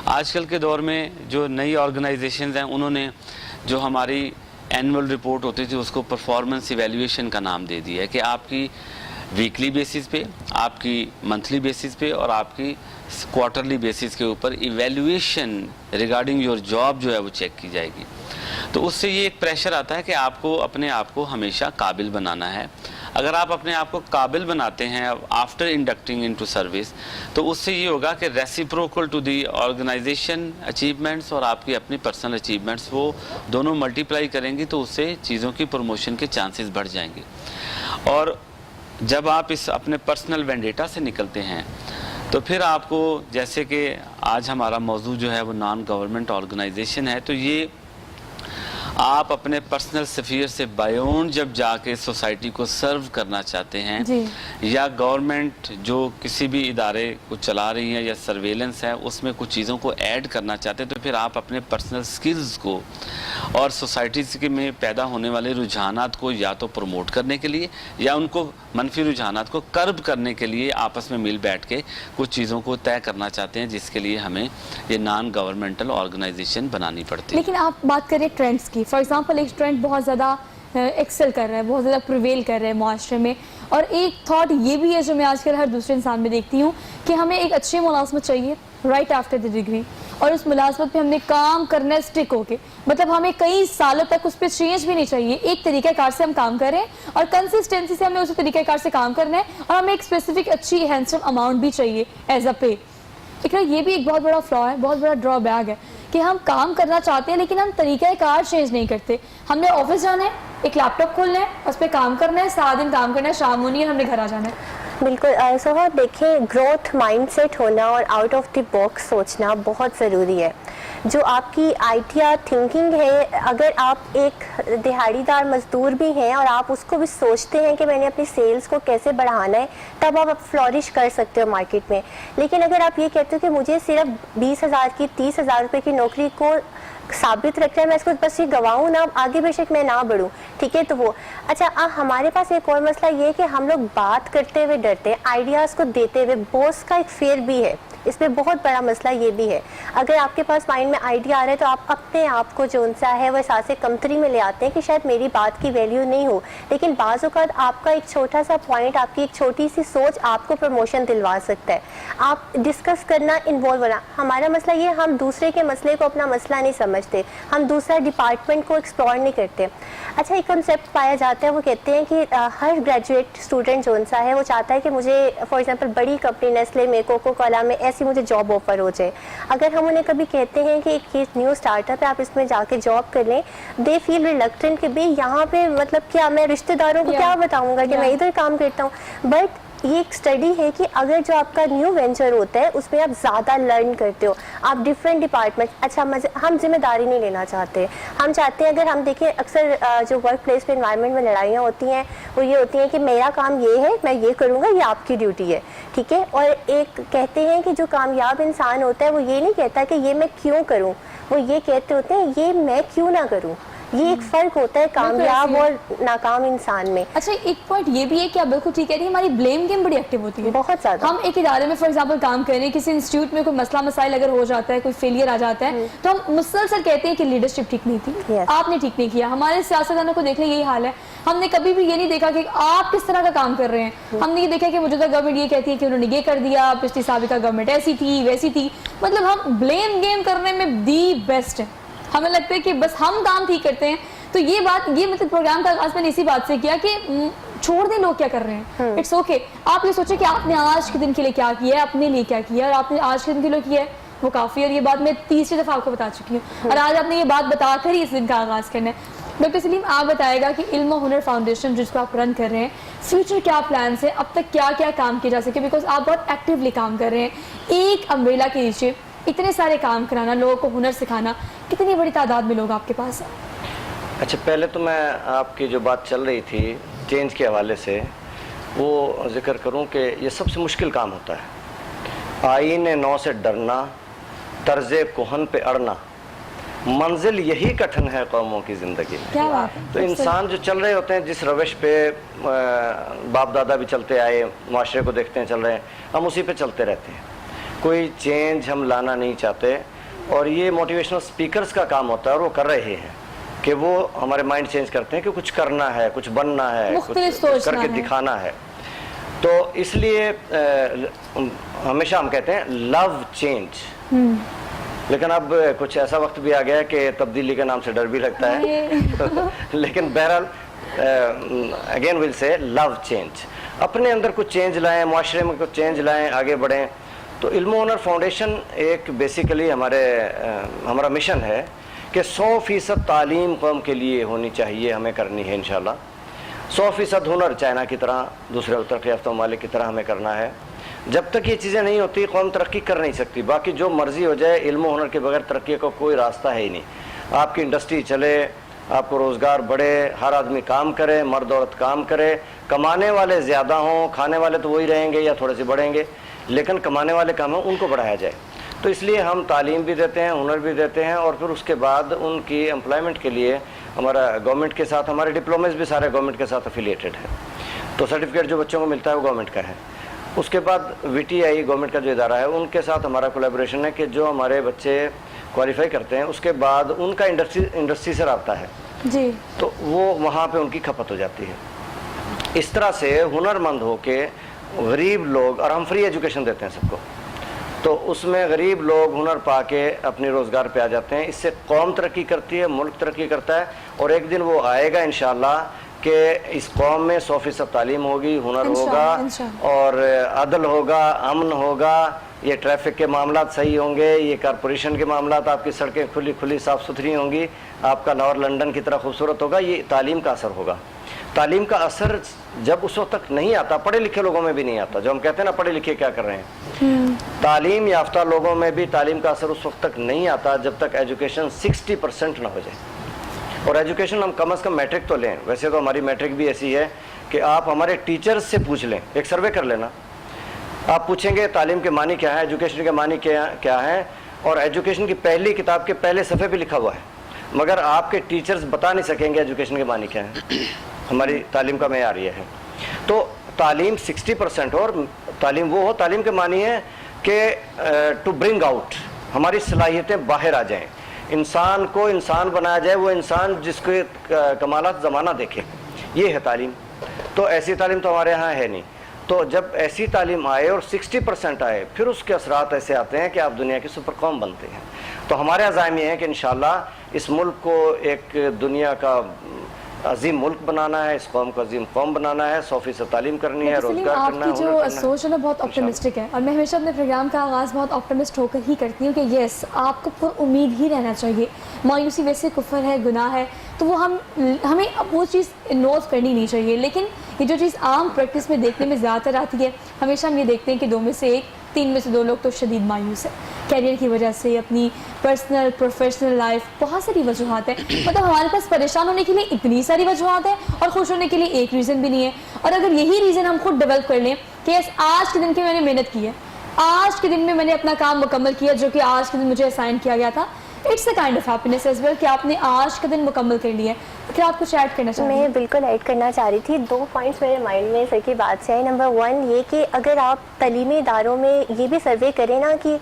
आजकल के दौर में जो नई ऑर्गेनाइजेशंस हैं, उन्होंने जो हमारी एनुअल रिपोर्ट होती थी उसको परफॉर्मेंस इवैल्यूएशन का नाम दे दिया है कि आपकी वीकली बेसिस पे, आपकी मंथली बेसिस पे और आपकी क्वार्टरली बेसिस के ऊपर इवैल्यूएशन रिगार्डिंग योर जॉब जो है वो चेक की जाएगी। तो उससे ये एक प्रेशर आता है कि आपको अपने आप को हमेशा काबिल बनाना है। अगर आप अपने आप को काबिल बनाते हैं आफ्टर इंडक्टिंग इनटू सर्विस, तो उससे ये होगा कि reciprocal to the organization achievements और आपकी अपनी पर्सनल अचीवमेंट्स, वो दोनों मल्टीप्लाई करेंगी, तो उससे चीज़ों की प्रमोशन के चांसेस बढ़ जाएंगे। और जब आप इस अपने पर्सनल वेंडेटा से निकलते हैं, तो फिर आपको, जैसे कि आज हमारा मौजू जो है वो नॉन गवर्नमेंट ऑर्गेनाइजेशन है, तो ये आप अपने पर्सनल स्फीयर से बायोंड जब जाके सोसाइटी को सर्व करना चाहते हैं, या गवर्नमेंट जो किसी भी इदारे को चला रही है या सर्वेलेंस है उसमें कुछ चीज़ों को ऐड करना चाहते हैं, तो फिर आप अपने पर्सनल स्किल्स को और सोसाइटी में पैदा होने वाले रुझानात को या तो प्रमोट करने के लिए या उनको मनफी रुझानात को कर्ब करने के लिए आपस में मिल बैठ के कुछ चीज़ों को तय करना चाहते हैं, जिसके लिए हमें ये नॉन गवर्नमेंटल ऑर्गेनाइजेशन बनानी पड़ती है। लेकिन आप बात करें ट्रेंड्स की, फॉर एग्जांपल एक ट्रेंड बहुत ज़्यादा एक्सेल कर रहा है, बहुत ज़्यादा प्रिवेल कर रहा है माशरे में, और एक थॉट ये भी है जो मैं आजकल हर दूसरे इंसान में देखती हूँ कि हमें एक अच्छी मुलाजमत चाहिए राइट आफ्टर द डिग्री, और उस मुलाजमत पे हमने काम करना है स्टिक होके, मतलब हमें कई सालों तक उस पर चेंज भी नहीं चाहिए। एक तरीक़ाकार से हम काम करें और कंसिस्टेंसी से हमें उसी तरीक़ाकार से काम करना है, और हमें एक स्पेसिफिक अच्छी हैंडसम अमाउंट भी चाहिए एज अ पे। ये भी एक बहुत बड़ा फ्लॉ है, बहुत बड़ा ड्रॉबैक है कि हम काम करना चाहते हैं लेकिन हम तरीक़ाकार चेंज नहीं करते। हमने ऑफिस जाना है, एक लैपटॉप खोलना है, उस पर काम करना है, सारा दिन काम करना है, शाम होनी है, हमने घर आ जाना है। बिल्कुल सोहा, देखिए ग्रोथ माइंडसेट होना और आउट ऑफ द बॉक्स सोचना बहुत ज़रूरी है। जो आपकी आइडिया थिंकिंग है, अगर आप एक दिहाड़ीदार मजदूर भी हैं और आप उसको भी सोचते हैं कि मैंने अपनी सेल्स को कैसे बढ़ाना है, तब आप फ्लॉरिश कर सकते हो मार्केट में। लेकिन अगर आप ये कहते हो कि मुझे सिर्फ 20,000 की 30,000 रुपये की नौकरी को साबित रखना है, मैं इसको बस ये गवाऊँ ना, आगे बेशक मैं ना बढ़ूँ, ठीक है, तो वो अच्छा। हमारे पास एक और मसला ये है कि हम लोग बात करते हुए डरते हैं, आइडियाज़ को देते हुए बॉस का एक फेयर भी है, इसमें बहुत बड़ा मसला ये भी है। अगर आपके पास माइंड में आइडिया आ रहा है तो आप अपने आप को जो उनसा है वो एहसास कमतरी में ले आते हैं कि शायद मेरी बात की वैल्यू नहीं हो, लेकिन बाज़ औक़ात आपका एक छोटा सा पॉइंट, आपकी एक छोटी सी सोच आपको प्रमोशन दिलवा सकता है। आप डिस्कस करना, इन्वॉल्व होना। हमारा मसला ये, हम दूसरे के मसले को अपना मसला नहीं समझते, हम दूसरा डिपार्टमेंट को एक्सप्लोर नहीं करते। अच्छा, एक कॉन्सेप्ट पाया जाता है, वो कहते हैं कि हर ग्रेजुएट स्टूडेंट जो उनसा है वो चाहता है कि मुझे फॉर एग्जांपल बड़ी कंपनी नेस्ले में, कोको कोला में ऐसी मुझे जॉब ऑफर हो जाए। अगर हम उन्हें कभी कहते हैं कि एक न्यू स्टार्टअप है, आप इसमें जाके जॉब कर लें, दे फील रिलक्टेंट कि भाई यहाँ पे मतलब क्या मैं रिश्तेदारों को क्या बताऊंगा कि मैं इधर काम करता हूँ। बट یہ ایک اسٹڈی ہے کہ اگر جو آپ کا نیو وینچر ہوتا ہے اس میں آپ زیادہ لرن کرتے ہو, آپ ڈفرینٹ ڈپارٹمنٹ, اچھا ہم ذمہ داری نہیں لینا چاہتے, ہم چاہتے ہیں, اگر ہم دیکھیں اکثر جو ورک پلیس پہ انوائرمنٹ میں لڑائیاں ہوتی ہیں وہ یہ ہوتی ہیں کہ میرا کام یہ ہے, میں یہ کروں گا, یہ آپ کی ڈیوٹی ہے, ٹھیک ہے. اور ایک کہتے ہیں کہ جو کامیاب انسان ہوتا ہے وہ یہ نہیں کہتا کہ یہ میں کیوں کروں, وہ یہ کہتے ہوتے ہیں یہ میں کیوں نہ کروں. یہ ایک فرق ہوتا ہے کامیاب اور ناکام انسان میں. اچھا ایک پوائنٹ یہ بھی ہے کہ آپ بالکل ٹھیک کہہ رہی ہیں, ہماری بلیم گیم بڑی ایکٹیو ہوتی ہے بہت زیادہ. ہم ایک ادارے میں فار ایگزامپل کام کر رہے ہیں, کسی انسٹیٹیوٹ میں کوئی مسئلہ مسائل اگر ہو جاتا ہے, کوئی فیلئر آ جاتا ہے, تو ہم مسلسل کہتے ہیں کہ لیڈرشپ ٹھیک نہیں تھی, آپ نے ٹھیک نہیں کیا. ہمارے سیاستدانوں کو دیکھ لیں یہی حال ہے, ہم نے کبھی بھی یہ نہیں دیکھا کہ آپ کس طرح کا کام کر رہے ہیں. ہم نے یہ دیکھا کہ موجودہ گورنمنٹ یہ کہتی ہے کہ انہوں نے یہ کر دیا, پچھلی سابقہ گورنمنٹ ایسی تھی ویسی تھی. مطلب ہم بلیم گیم کرنے میں دی بیسٹ ہیں, ہمیں لگتا ہے کہ بس ہم کام ٹھیک کرتے ہیں. تو یہ بات, یہ مطلب پروگرام کا آغاز میں نے اسی بات سے کیا کہ چھوڑ دیں لوگ کیا کر رہے ہیں, اٹس اوکے. آپ یہ سوچیں کہ آپ نے آج کے دن کے لیے کیا کیا ہے, اپنے لیے کیا کیا ہے, اور آپ نے آج کے دن کے لیے کیا ہے وہ کافی ہے. اور یہ بات میں تیسری دفعہ آپ کو بتا چکی ہوں, اور آج آپ نے یہ بات بتا کر ہی اس دن کا آغاز کرنا ہے. ڈاکٹر سلیم آپ بتائے گا کہ علم و ہنر فاؤنڈیشن جس کو آپ رن کر رہے ہیں, فیوچر کیا پلانس ہیں, اب تک کیا کیا کام کیا جا سکے, بیکاز آپ بہت ایکٹیولی کام کر رہے ہیں. ایک امبریلا کے نیچے اتنے سارے کام کرانا, لوگوں کو ہنر سکھانا, کتنی بڑی تعداد میں لوگ آپ کے پاس ہیں؟ اچھا پہلے تو میں آپ کی جو بات چل رہی تھی چینج کے حوالے سے وہ ذکر کروں کہ یہ سب سے مشکل کام ہوتا ہے. آئین نو سے ڈرنا, طرز کہن پہ اڑنا, منزل یہی کٹھن ہے قوموں کی زندگی میں. کیا بات ہے. تو انسان جو چل رہے ہوتے ہیں جس روش پہ باپ دادا بھی چلتے آئے, معاشرے کو دیکھتے ہیں چل رہے ہیں, ہم اسی پہ چلتے رہتے ہیں. کوئی چینج ہم لانا نہیں چاہتے, اور یہ موٹیویشنل سپیکرز کا کام ہوتا ہے, اور وہ کر رہے ہیں کہ وہ ہمارے مائنڈ چینج کرتے ہیں کہ کچھ کرنا ہے, کچھ بننا ہے, کچھ کر کے دکھانا ہے. تو اس لیے ہمیشہ ہم کہتے ہیں لو چینج, لیکن اب کچھ ایسا وقت بھی آ گیا ہے کہ تبدیلی کے نام سے ڈر بھی لگتا ہے. لیکن بہرحال اگین ول سے لو چینج, اپنے اندر کچھ چینج لائیں, معاشرے میں کچھ چینج لائیں, آگے بڑھیں. تو علم و ہنر فاؤنڈیشن ایک بیسیکلی ہمارا مشن ہے کہ 100% تعلیم قوم کے لیے ہونی چاہیے, ہمیں کرنی ہے انشاءاللہ. 100% ہنر چائنا کی طرح, دوسرے ترقی یافتہ ممالک کی طرح ہمیں کرنا ہے. جب تک یہ چیزیں نہیں ہوتی قوم ترقی کر نہیں سکتی. باقی جو مرضی ہو جائے, علم و ہنر کے بغیر ترقی کا کوئی راستہ ہے ہی نہیں. آپ کی انڈسٹری چلے, آپ کو روزگار بڑھے, ہر آدمی کام کرے, مرد عورت کام کرے, کمانے والے زیادہ ہوں, کھانے والے تو وہی رہیں گے یا تھوڑے سے بڑھیں گے, لیکن کمانے والے کم ہوں ان کو بڑھایا جائے. تو اس لیے ہم تعلیم بھی دیتے ہیں, ہنر بھی دیتے ہیں, اور پھر اس کے بعد ان کی امپلائمنٹ کے لیے ہمارا گورنمنٹ کے ساتھ, ہمارے ڈپلوماز بھی سارے گورنمنٹ کے ساتھ افیلیٹڈ ہیں. تو سرٹیفکیٹ جو بچوں کو ملتا ہے وہ گورنمنٹ کا ہے. اس کے بعد وی ٹی آئی گورنمنٹ کا جو ادارہ ہے ان کے ساتھ ہمارا کولیبریشن ہے کہ جو ہمارے بچے کوالیفائی کرتے ہیں اس کے بعد ان کا انڈسٹری سے رابطہ ہے جی, تو وہ وہاں پہ ان کی کھپت ہو جاتی ہے. اس طرح سے ہنر مند ہو کے غریب لوگ, اور ہم فری ایجوکیشن دیتے ہیں سب کو, تو اس میں غریب لوگ ہنر پا کے اپنے روزگار پہ آ جاتے ہیں. اس سے قوم ترقی کرتی ہے, ملک ترقی کرتا ہے, اور ایک دن وہ آئے گا انشاءاللہ کہ اس قوم میں 100% تعلیم ہوگی, ہنر ہوگا, اور عدل ہوگا, امن ہوگا, یہ ٹریفک کے معاملات صحیح ہوں گے, یہ کارپوریشن کے معاملات, آپ کی سڑکیں کھلی صاف ستھری ہوں گی, آپ کا لاہور لنڈن کی طرح خوبصورت ہوگا. یہ تعلیم کا اثر ہوگا. تعلیم کا اثر جب اس وقت تک نہیں آتا, پڑھے لکھے لوگوں میں بھی نہیں آتا, جو ہم کہتے ہیں نا پڑھے لکھے کیا کر رہے ہیں, تعلیم یافتہ لوگوں میں بھی تعلیم کا اثر اس وقت تک نہیں آتا جب تک ایجوکیشن 60% نہ ہو جائے. اور ایجوکیشن ہم کم از کم میٹرک تو لیں. ویسے تو ہماری میٹرک بھی ایسی ہے کہ آپ ہمارے ٹیچرز سے پوچھ لیں, ایک سروے کر لینا, آپ پوچھیں گے تعلیم کے معنی کیا ہے, ایجوکیشن کے معنی کیا ہے, اور ایجوکیشن کی پہلی کتاب کے پہلے صفحے پہ لکھا ہوا ہے, مگر آپ کے ٹیچرز بتا نہیں سکیں گے ایجوکیشن کے معنی کیا ہے. ہماری تعلیم کا معیار یہ ہے. تو تعلیم 60% اور تعلیم وہ ہو, تعلیم کے معنی ہے کہ ٹو برنگ آؤٹ, ہماری صلاحیتیں باہر آ جائیں, انسان کو انسان بنایا جائے, وہ انسان جس کے کمالات زمانہ دیکھے, یہ ہے تعلیم. تو ایسی تعلیم تو ہمارے ہاں ہے نہیں. تو جب ایسی تعلیم آئے اور 60% آئے, پھر اس کے اثرات ایسے آتے ہیں کہ آپ دنیا کی سپر قوم بنتے ہیں. تو ہمارے عزائم یہ ہے کہ انشاءاللہ اس ملک کو ایک دنیا کا عظیم ملک بنانا ہے, اس قوم کو عظیم قوم بنانا ہے, 100% تعلیم کرنی ہے, روزگار کرنا ہے. آپ کی جو سوچ ہے نا بہت آپٹمسٹک ہے, اور میں ہمیشہ اپنے پروگرام کا آغاز بہت آپٹمسٹ ہو کر ہی کرتی ہوں کہ یس آپ کو پر امید ہی رہنا چاہیے. مایوسی ویسے کفر ہے, گناہ ہے, تو وہ ہمیں وہ چیز انوالو کرنی نہیں چاہیے. لیکن یہ جو چیز عام پریکٹس میں دیکھنے میں زیادہ تر آتی ہے, ہمیشہ ہم یہ دیکھتے ہیں کہ 2 میں سے 1, 3 میں سے 2 لوگ تو شدید مایوس ہیں کیریئر کی وجہ سے, اپنی پرسنل پروفیشنل لائف, بہت ساری وجوہات ہیں. مطلب ہمارے پاس پریشان ہونے کے لیے اتنی ساری وجوہات ہیں اور خوش ہونے کے لیے ایک ریزن بھی نہیں ہے. اور اگر یہی ریزن ہم خود ڈیولپ کر لیں کہ آج کے دن کی میں نے محنت کی ہے, آج کے دن میں نے اپنا کام مکمل کیا جو کہ آج کے دن مجھے اسائن کیا گیا تھا, it's a kind of happiness as well کہ آپ نے آج کا دن مکمل کر لیا ہے. کیا آپ کچھ ایڈ کرنا چاہیں گے؟ میں بالکل ایڈ کرنا چاہ رہی تھی. 2 پوائنٹس میرے مائنڈ میں سر کی بات سے آئے. نمبر 1 یہ کہ اگر آپ تعلیمی اداروں میں یہ بھی سروے کریں نا کہ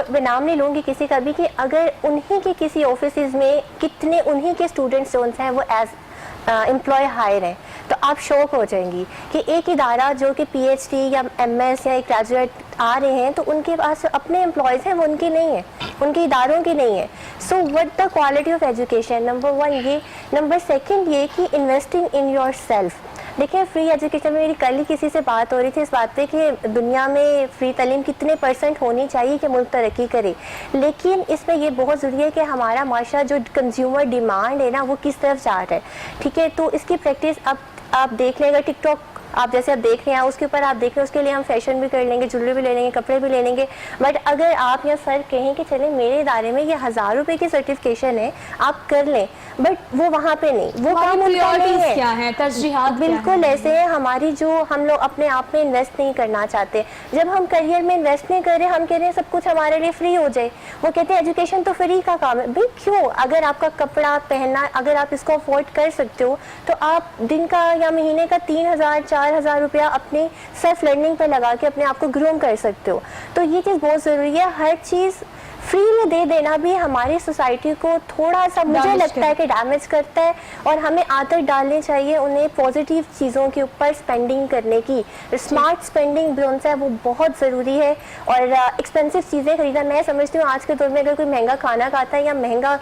میں نام نہیں لوں گی کسی کا بھی, کہ اگر انہی کے کسی آفیسز میں کتنے انہی کے اسٹوڈنٹس جو ہیں وہ ایز امپلائی ہائر ہیں, تو آپ شوق ہو جائیں گی کہ ایک ادارہ جو کہ پی ایچ ڈی یا ایم ایس یا ایک گریجویٹ آ رہے ہیں تو ان کے پاس اپنے امپلائیز ہیں, وہ ان کی نہیں ہیں, ان کے اداروں کی نہیں ہے. So what the quality of education, number 1 یہ. نمبر 2 یہ کہ انویسٹنگ ان یور سیلف. دیکھیں فری ایجوکیشن میں میری کل ہی کسی سے بات ہو رہی تھی اس بات پہ کہ دنیا میں فری تعلیم کتنے % ہونی چاہیے کہ ملک ترقی کرے, لیکن اس میں یہ بہت ضروری ہے کہ ہمارا معاشرہ جو کنزیومر ڈیمانڈ ہے نا وہ کس طرف جا رہا ہے. ٹھیک ہے, تو اس کی پریکٹس اب آپ دیکھ لیں گے, ٹک ٹاک آپ جیسے آپ دیکھ رہے ہیں اس کے اوپر آپ دیکھ رہے ہیں, اس کے لیے ہم فیشن بھی کر لیں گے, جولری بھی لے لیں گے, کپڑے بھی لے لیں گے. بٹ اگر آپ یا سر کہیں کہ چلیں میرے ادارے میں یہ 1000 روپے کی سرٹیفکیشن ہے آپ کر لیں, بٹ وہ وہاں پہ نہیں, وہ پرائورٹیز کیا ہیں, ترجیحات بالکل ایسے ہیں ہماری جو ہم لوگ اپنے آپ میں انویسٹ نہیں کرنا چاہتے. جب ہم کریئر میں انویسٹ نہیں کر رہے, ہم کہہ رہے ہیں سب کچھ ہمارے لیے فری ہو جائے. وہ کہتے ہیں ایجوکیشن تو فری کا کام ہے. بھائی کیوں, اگر آپ کا کپڑا پہننا اگر آپ اس کو افورڈ کر سکتے ہو تو آپ دن کا یا مہینے کا 3000 4000 روپیہ اپنی سیلف لرننگ پہ لگا کے اپنے آپ کو گروم کر سکتے ہو. تو یہ چیز بہت ضروری ہے. ہر چیز فری میں دے دینا بھی ہماری سوسائٹی کو تھوڑا سا مجھے لگتا ہے کہ ڈیمیج کرتا ہے, اور ہمیں عادت ڈالنی چاہیے انہیں پازیٹیو چیزوں کے اوپر اسپینڈنگ کرنے کی. اسمارٹ اسپینڈنگ جو ہے وہ بہت ضروری ہے. اور ایکسپینسو چیزیں خریدنا, میں سمجھتی ہوں آج کے دور میں اگر کوئی مہنگا کھانا کھاتا ہے یا مہنگا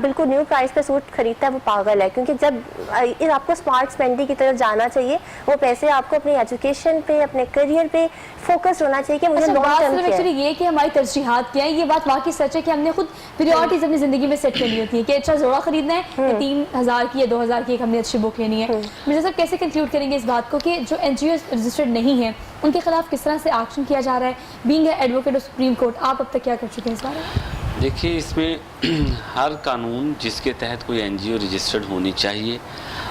بالکل نیو پرائس پہ سوٹ خریدتا ہے وہ پاگل ہے, کیونکہ جب آپ کو اسمارٹ اسپینڈنگ کی طرف جانا چاہیے, وہ پیسے آپ کو اپنی ایجوکیشن پہ اپنے کریئر پہ فوکس ہونا چاہیے کہ مجھے لانگ ٹرم ایکچولی یہ کہ ہماری ترجیحات کیا ہے, یہ بات واقعی سچ ہے کہ ہم نے خود پریورٹیز اپنی زندگی میں سیٹ کرنی ہوتی ہے کہ اچھا جوڑا خریدنا ہے, 3000 کی یا 2000 کی ایک ہم نے اچھی بک لینی ہے. مرزا صاحب کیسے کنکلوڈ کریں گے اس بات کو کہ جو این جی اوز رجسٹرڈ نہیں ہیں ان کے خلاف کس طرح سے ایکشن کیا جا رہا ہے؟ Being a advocate of supreme court, آپ اب تک کیا کر چکے ہیں اس بارے میں؟ دیکھیے اس میں ہر قانون جس کے تحت کوئی این جی او رجسٹرڈ ہونی چاہیے,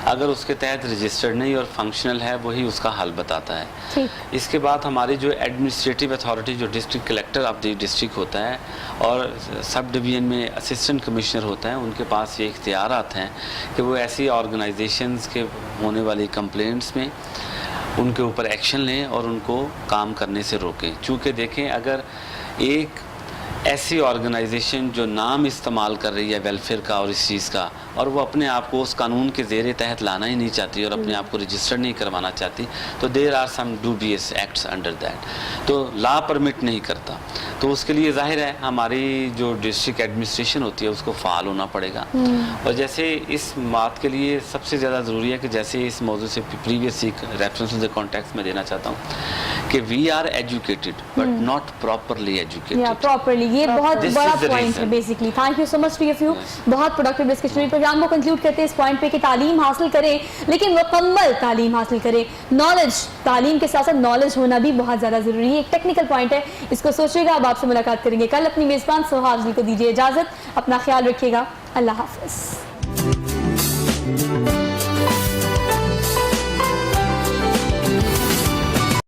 اگر اس کے تحت رجسٹرڈ نہیں اور فنکشنل ہے وہی اس کا حل بتاتا ہے. اس کے بعد ہماری جو ایڈمنسٹریٹو اتھارٹی جو district collector of the district ہوتا ہے اور سب ڈویژن میں اسسٹنٹ کمشنر ہوتا ہے, ان کے پاس یہ اختیارات ہیں کہ وہ ایسی آرگنائزیشنز کے ہونے والی کمپلینٹس میں ان کے اوپر ایکشن لیں اور ان کو کام کرنے سے روکیں. چونکہ دیکھیں اگر ایک ایسی آرگنائزیشن جو نام استعمال کر رہی ہے ویلفیئر کا اور اس چیز کا, اور وہ اپنے آپ کو اس قانون کے زیر تحت لانا ہی نہیں چاہتی اور اپنے آپ کو رجسٹر نہیں کروانا چاہتی, تو there are some dubious acts under that, تو لا پرمٹ نہیں کرتا. تو اس کے لیے ظاہر ہے ہماری جو ڈسٹرکٹ ایڈمنسٹریشن ہوتی ہے اس کو فعال ہونا پڑے گا. اور جیسے اس بات کے لیے سب سے زیادہ ضروری ہے کہ جیسے اس موضوع سے پریویس ایک ریفرنس دا کانٹیکس میں دینا چاہتا ہوں کہ we are educated but not properly educated. یہ بہت بڑا پوائنٹ ہے basically. Thank you so much to you. بہت پروڈکٹیو ڈسکشن. پروگرام کو کنکلوڈ کرتے ہیں اس پوائنٹ پہ کہ تعلیم حاصل کریں لیکن مکمل تعلیم حاصل کریں. نالج, تعلیم کے ساتھ ساتھ نالج ہونا بھی بہت زیادہ ضروری ہے. ایک ٹیکنیکل پوائنٹ ہے, اس کو سوچے گا. اب آپ سے ملاقات کریں گے کل. اپنی میزبان سوہا افضل کو دیجیے اجازت. اپنا خیال رکھیے گا. اللہ حافظ.